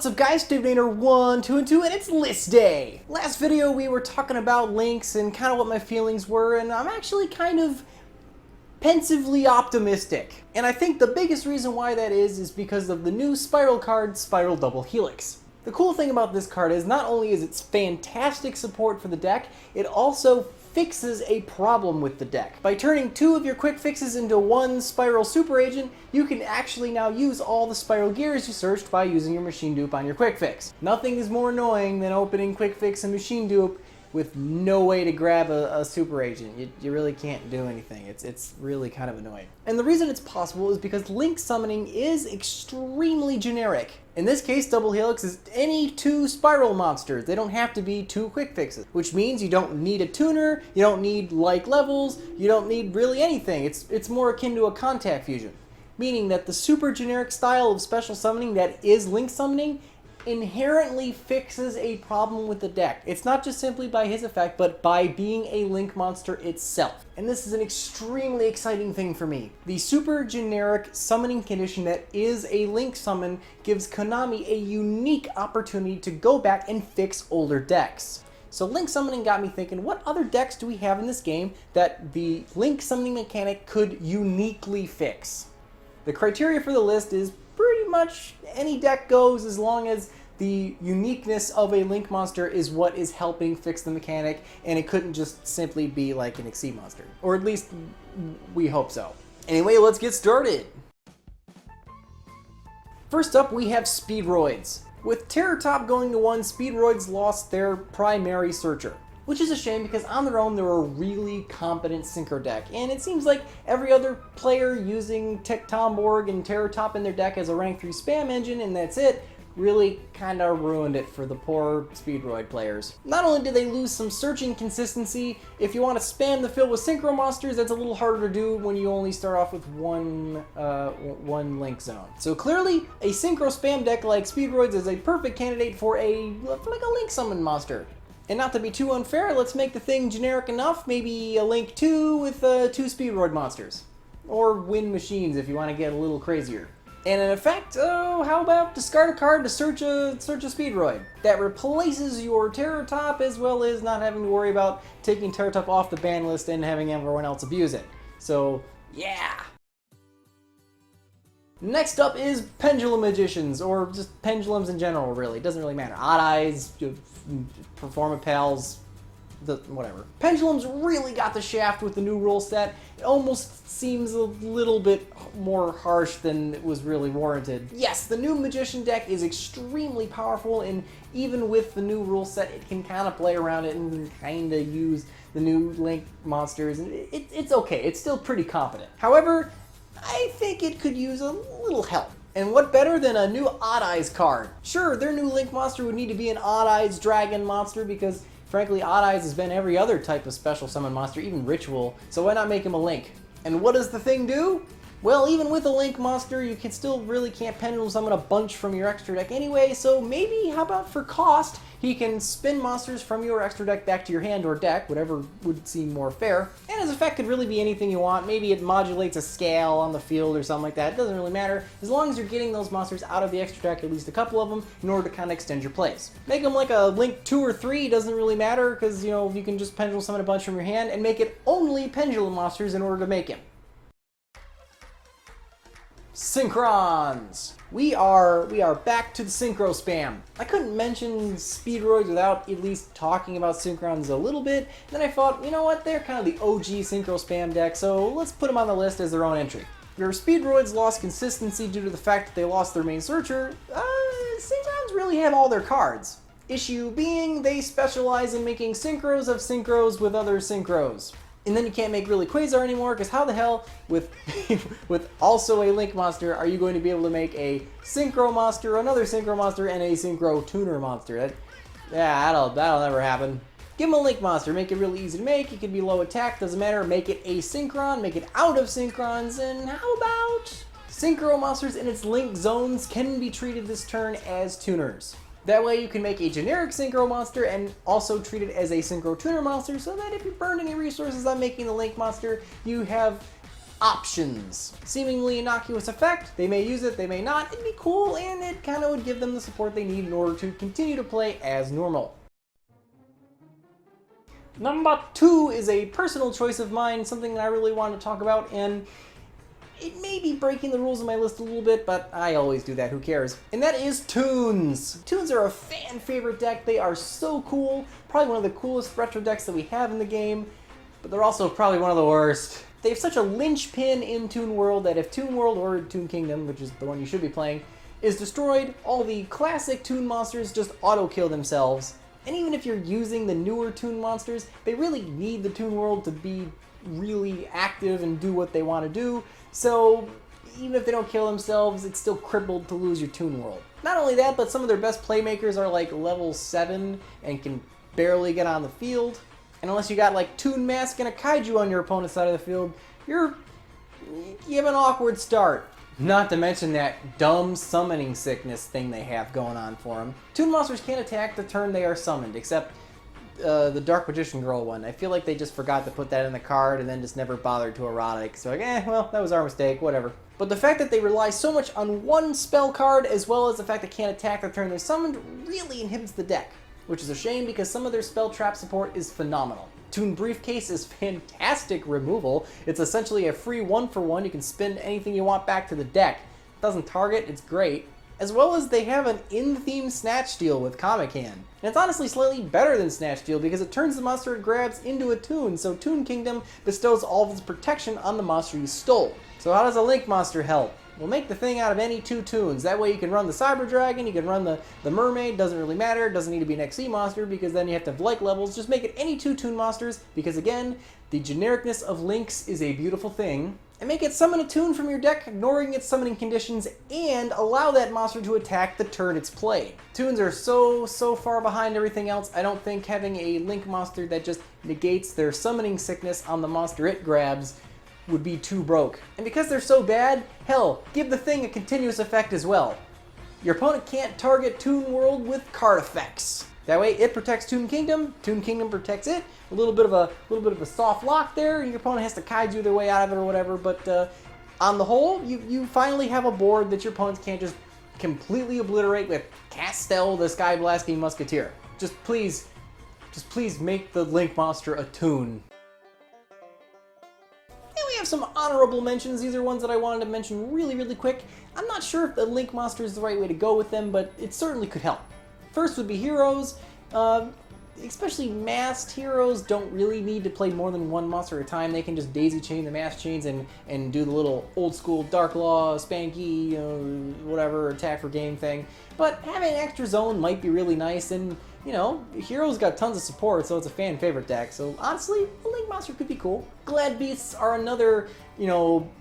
What's up guys, Speedroid 2 and 2, and it's list day! Last video we were talking about links and kind of what my feelings were, and I'm actually kind of pensively optimistic. And I think the biggest reason why that is because of the new Spiral card, Spiral Double Helix. The cool thing about this card is not only is its fantastic support for the deck, it also fixes a problem with the deck. By turning two of your quick fixes into one Spiral Super Agent, you can actually now use all the Spiral gears you searched by using your machine dupe on your quick fix. Nothing is more annoying than opening quick fix and machine dupe with no way to grab a super agent. You really can't do anything. It's really kind of annoying. And the reason it's possible is because link summoning is extremely generic. In this case, Double Helix is any two Spiral monsters. They don't have to be two quick fixes, which means you don't need a tuner, you don't need like levels, you don't need really anything. It's more akin to a contact fusion, meaning that the super generic style of special summoning that is link summoning inherently fixes a problem with the deck. It's not just simply by his effect, but by being a link monster itself. And this is an extremely exciting thing for me. The super generic summoning condition that is a link summon gives Konami a unique opportunity to go back and fix older decks. So link summoning got me thinking, what other decks do we have in this game that the link summoning mechanic could uniquely fix? The criteria for the list is pretty much any deck goes as long as the uniqueness of a link monster is what is helping fix the mechanic, and it couldn't just simply be like an Exceed monster. Or at least we hope so. Anyway, let's get started. First up, we have Speedroids. With Terror Top going to 1, Speedroids lost their primary searcher, which is a shame because on their own they're a really competent synchro deck, and it seems like every other player using Tectomborg and Terror Top in their deck as a rank 3 spam engine and that's it, really kind of ruined it for the poor Speedroid players. Not only did they lose some searching consistency, if you want to spam the field with synchro monsters, that's a little harder to do when you only start off with one link zone. So clearly, a synchro spam deck like Speedroids is a perfect candidate for like a link summon monster. And not to be too unfair, let's make the thing generic enough, maybe a Link 2 with 2 Speedroid monsters. Or Wind Machines if you want to get a little crazier. And in effect, how about discard a card to search a Speedroid that replaces your Terror Top, as well as not having to worry about taking Terror Top off the ban list and having everyone else abuse it. So, yeah! Next up is Pendulum Magicians, or just Pendulums in general, really. It doesn't really matter. Odd Eyes, Performa Pals, whatever. Pendulums really got the shaft with the new rule set. It almost seems a little bit more harsh than it was really warranted. Yes, the new Magician deck is extremely powerful, and even with the new rule set, it can kind of play around it and kind of use the new Link monsters, and it's okay. It's still pretty competent. However, I think it could use a little help. And what better than a new Odd Eyes card? Sure, their new Link monster would need to be an Odd Eyes Dragon monster because, frankly, Odd Eyes has been every other type of special summon monster, even Ritual, so why not make him a Link? And what does the thing do? Well, even with a Link monster, you can still really can't Pendulum summon a bunch from your extra deck anyway, so maybe, how about for cost, he can spin monsters from your extra deck back to your hand or deck, whatever would seem more fair. And his effect could really be anything you want. Maybe it modulates a scale on the field or something like that. It doesn't really matter, as long as you're getting those monsters out of the extra deck, at least a couple of them, in order to kind of extend your plays. Make them like a Link 2 or 3, doesn't really matter, because, you know, you can just Pendulum summon a bunch from your hand and make it only Pendulum monsters in order to make him. Synchrons! We are back to the synchro spam. I couldn't mention Speedroids without at least talking about Synchrons a little bit. Then I thought, you know what, they're kind of the OG synchro spam deck, so let's put them on the list as their own entry. Your Speedroids lost consistency due to the fact that they lost their main searcher. Synchrons really have all their cards. Issue being, they specialize in making synchros of synchros with other synchros. And then you can't make really Quasar anymore, because how the hell, with also a Link monster, are you going to be able to make a Synchro monster, another Synchro monster, and a Synchro Tuner monster? That'll never happen. Give him a Link monster, make it really easy to make, it can be low attack, doesn't matter, make it a Synchron, make it out of Synchrons, and how about Synchro monsters in its Link zones can be treated this turn as tuners. That way you can make a generic Synchro monster and also treat it as a Synchro Tuner monster, so that if you burn any resources on making the Link monster, you have options. Seemingly innocuous effect, they may use it, they may not, it'd be cool, and it kind of would give them the support they need in order to continue to play as normal. Number 2 is a personal choice of mine, something that I really want to talk about, and it may be breaking the rules of my list a little bit, but I always do that, who cares? And that is Toons! Toons are a fan favorite deck, they are so cool, probably one of the coolest retro decks that we have in the game, but they're also probably one of the worst. They have such a linchpin in Toon World that if Toon World or Toon Kingdom, which is the one you should be playing, is destroyed, all the classic Toon monsters just auto-kill themselves. And even if you're using the newer Toon monsters, they really need the Toon World to be really active and do what they want to do. So even if they don't kill themselves, it's still crippled to lose your Toon World. Not only that, but some of their best playmakers are like level 7 and can barely get on the field. And unless you got like Toon Mask and a Kaiju on your opponent's side of the field, you have an awkward start. Not to mention that dumb summoning sickness thing they have going on for them. Toon monsters can't attack the turn they are summoned, except the Dark Magician Girl one. I feel like they just forgot to put that in the card and then just never bothered to erotic. So like, well, that was our mistake, whatever. But the fact that they rely so much on one spell card, as well as the fact they can't attack the turn they're summoned, really inhibits the deck. Which is a shame because some of their spell trap support is phenomenal. Toon Briefcase is fantastic removal. It's essentially a free 1-for-1. You can spin anything you want back to the deck. It doesn't target, it's great. As well as they have an in-theme Snatch Steal with Comic Hand. And it's honestly slightly better than Snatch Steal because it turns the monster it grabs into a Toon, so Toon Kingdom bestows all of its protection on the monster you stole. So how does a Link monster help? Well, make the thing out of any 2 Toons. That way you can run the Cyber Dragon, you can run the Mermaid, doesn't really matter, it doesn't need to be an XC monster because then you have to have like levels. Just make it any 2 Toon monsters because again, the genericness of Links is a beautiful thing. And make it summon a Toon from your deck, ignoring its summoning conditions, and allow that monster to attack the turn it's played. Toons are so far behind everything else, I don't think having a Link monster that just negates their summoning sickness on the monster it grabs would be too broke. And because they're so bad, hell, give the thing a continuous effect as well. Your opponent can't target Toon World with card effects. That way it protects Toon Kingdom protects it. A little bit of a soft lock there, and your opponent has to kaiju their way out of it or whatever, but on the whole, you finally have a board that your opponents can't just completely obliterate with Castel the Sky Blasting Musketeer. Just please make the Link monster a Toon. We have some honorable mentions. These are ones that I wanted to mention really quick. I'm not sure if the Link monster is the right way to go with them, but it certainly could help. First would be heroes. Especially masked heroes don't really need to play more than one monster at a time. They can just daisy chain the mask chains and do the little old school Dark Law, Spanky, whatever, attack for game thing. But having an extra zone might be really nice, and heroes got tons of support, so it's a fan favorite deck. So honestly, a Link monster could be cool. Glad Beasts are another,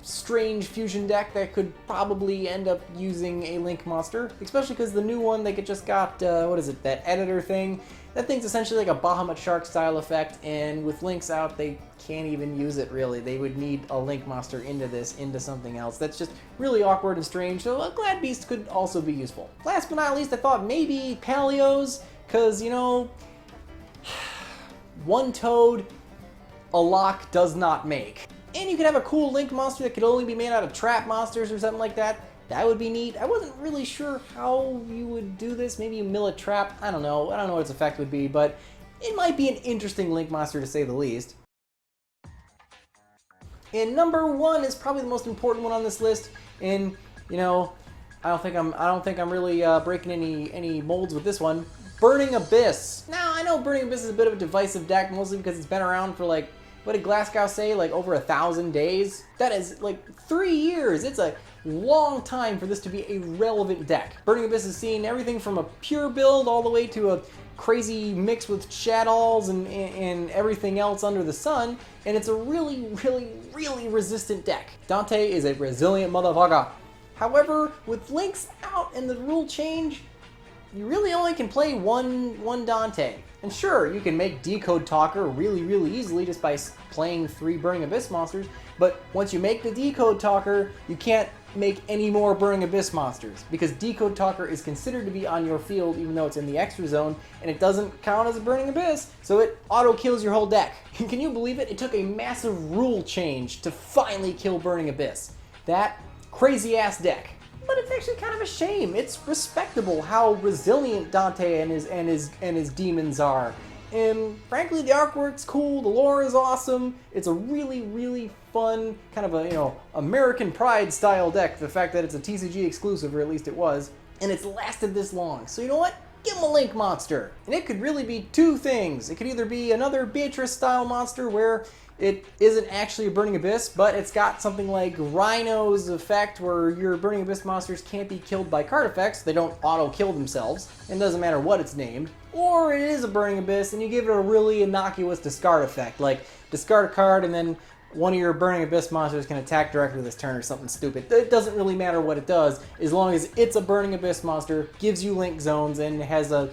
strange fusion deck that could probably end up using a Link monster, especially because the new one they just got, that editor thing. That thing's essentially like a Bahamut Shark style effect, and with Links out, they can't even use it really. They would need a Link monster into something else. That's just really awkward and strange, so a Glad Beast could also be useful. Last but not least, I thought maybe Paleos, because, one toad, a lock does not make. And you could have a cool Link monster that could only be made out of trap monsters or something like that. That would be neat. I wasn't really sure how you would do this. Maybe you mill a trap. I don't know what its effect would be, but it might be an interesting Link monster to say the least. And number 1 is probably the most important one on this list. And I don't think I'm really breaking any molds with this one. Burning Abyss. Now I know Burning Abyss is a bit of a divisive deck, mostly because it's been around for what did Glasgow say, over 1,000 days? That is 3 years. It's a long time for this to be a relevant deck. Burning Abyss has seen everything from a pure build all the way to a crazy mix with Shaddolls and everything else under the sun, and it's a really resistant deck. Dante is a resilient motherfucker. However, with Links out and the rule change, you really only can play one Dante. And sure, you can make Decode Talker really easily just by playing 3 Burning Abyss monsters, but once you make the Decode Talker, you can't make any more Burning Abyss monsters, because Decode Talker is considered to be on your field even though it's in the extra zone, and it doesn't count as a Burning Abyss, so it auto-kills your whole deck. Can you believe it? It took a massive rule change to finally kill Burning Abyss. That crazy-ass deck. But it's actually kind of a shame. It's respectable how resilient Dante and his demons are. And frankly, the artwork's cool, the lore is awesome. It's a really, really fun, kind of a, you know, American Pride style deck. The fact that it's a TCG exclusive, or at least it was, and it's lasted this long. So you know what? Give him a Link monster. And it could really be two things. It could either be another Beatrice style monster where it isn't actually a Burning Abyss, but it's got something like Rhino's effect where your Burning Abyss monsters can't be killed by card effects. They don't auto-kill themselves. It doesn't matter what it's named. Or it is a Burning Abyss and you give it a really innocuous discard effect, like discard a card and then one of your Burning Abyss monsters can attack directly this turn or something stupid. It doesn't really matter what it does, as long as it's a Burning Abyss monster, gives you Link zones, and has a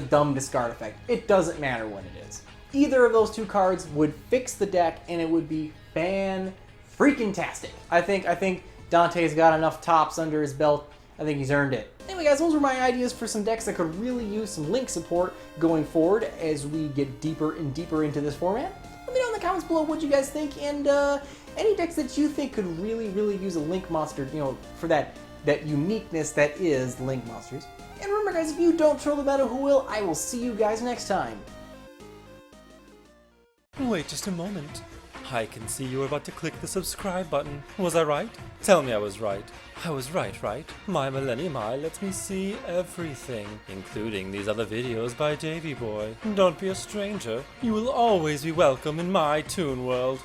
dumb discard effect. It doesn't matter what it is. Either of those two cards would fix the deck, and it would be fan-freaking-tastic. I think Dante's got enough tops under his belt. I think he's earned it. Anyway, guys, those were my ideas for some decks that could really use some Link support going forward as we get deeper and deeper into this format. Let me know in the comments below what you guys think, and any decks that you think could really, really use a Link monster, you know, for that uniqueness that is Link monsters. And remember, guys, if you don't troll the meta, who will? I will see you guys next time. Wait just a moment. I can see you were about to click the subscribe button. Was I right? Tell me I was right. I was right? My Millennium Eye lets me see everything, including these other videos by Davy Boy. Don't be a stranger. You will always be welcome in my Toon world.